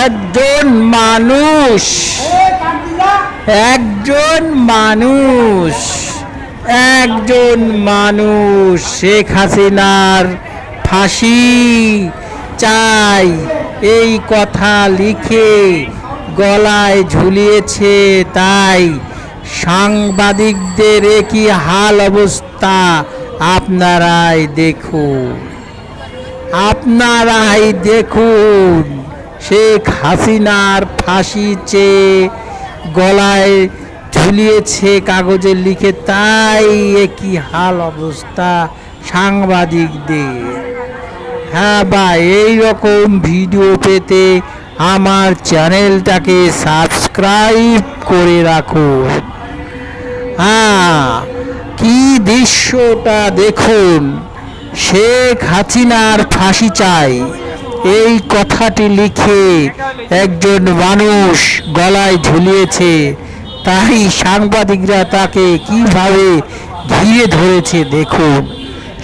একজন মানুষ একজন মানুষ একজন মানুষ শেখ হাসিনার ফাঁসি চাই এই কথা লিখে গলায় ঝুলিয়েছে। তাই সাংবাদিকদের কি হাল অবস্থা আপনারাই দেখুন। শেখ হাসিনার ফাঁসি চেয়ে গলায় ঝুলিয়েছে কাগজে লিখে, তাই একই হাল অবস্থা সাংবাদিকদের। হ্যাঁ ভাই, এইরকম ভিডিও পেতে আমার চ্যানেলটাকে সাবস্ক্রাইব করে রাখুন। কি দৃশ্যটা দেখুন, শেখ হাসিনার ফাঁসি চাই এই কথাটি লিখে একজন মানুষ গলায় ঝুলিয়েছে। তাই সাংবাদিকরা তাকে কিভাবে ঘিরে ধরেছে দেখুন।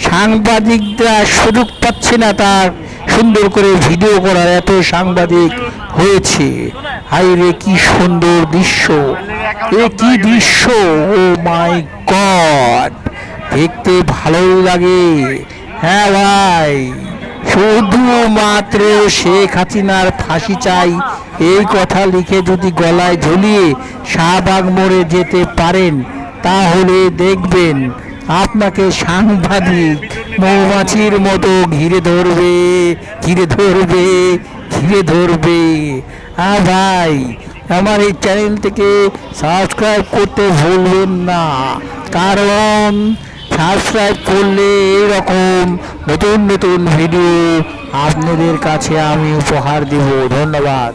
সাংবাদিকরা সুযোগ পাচ্ছে না তার সুন্দর করে ভিডিও করার, এত সাংবাদিক হয়েছে। হায়রে কি সুন্দর দৃশ্য, কি দৃশ্য! ও মাই গড, দেখতে ভালোই লাগে। হ্যাঁ ভাই, শুধুমাত্র শেখ হাসিনার ফাঁসি চাই এই কথা লিখে যদি গলায় ঝুলিয়ে শাহবাগ মোড়ে যেতে পারেন, তাহলে দেখবেন আপনাকে সাংবাদিক মৌমাছির মতো ঘিরে ধরবে। ভাই, আমার এই চ্যানেলটিকে সাবস্ক্রাইব করতে ভুলবেন না, কারণ সাবস্ক্রাইব করলে এরকম নতুন নতুন ভিডিও আপনাদের কাছে আমি উপহার দেব। ধন্যবাদ।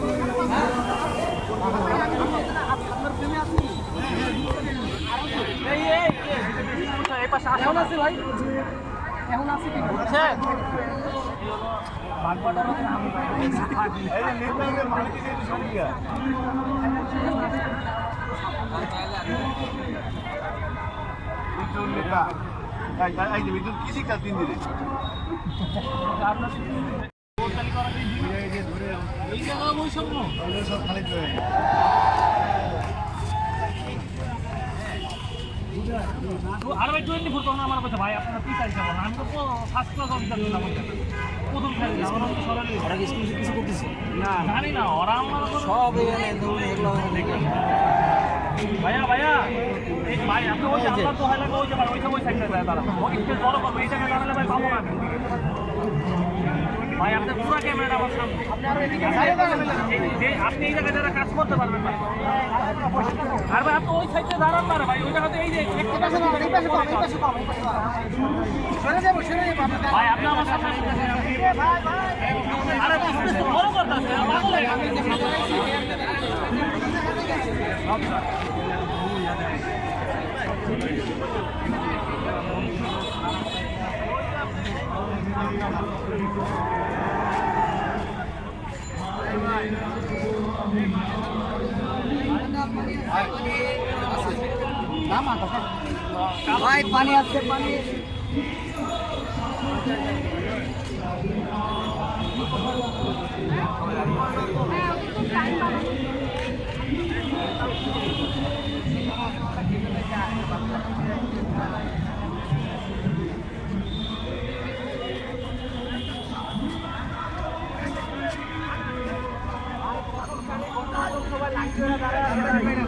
আর ভাই 24 তখন আমার কথা ভাই আপনারা কি চাইছেন? আমি তো ফার্স্ট ক্লাস অফিসার ছিলাম, প্রথম খাই আমার তো সরাসরি ওরা কিছু করতেছে না, জানি না ওরা আমার সব এখানে ধরুন এগুলো দেখেন। ভাইয়া এই ভাই আপনি ওই আমার তো হয় লাগে ওই যাবার ওই সাইডে যায় তারা ওই স্টেজ বড় করবে, এই জায়গায় দাঁড়ালে ভাই পাবো না আমি। ভাই আপনার পুরো ক্যামেরা আমার সামনে, আপনি আরো এদিকে আপনি এই জায়গায় যারা কাজ করতে পারবেন না। আর ভাই আপনি ওই সাইডে দাঁড়ান না ভাই, ওই জায়গাতে এই যে ভাই আপনি আমার সামনে আরে বড় কথা আছে ভাই পানি আছে, পানি সবাই লাগবে না।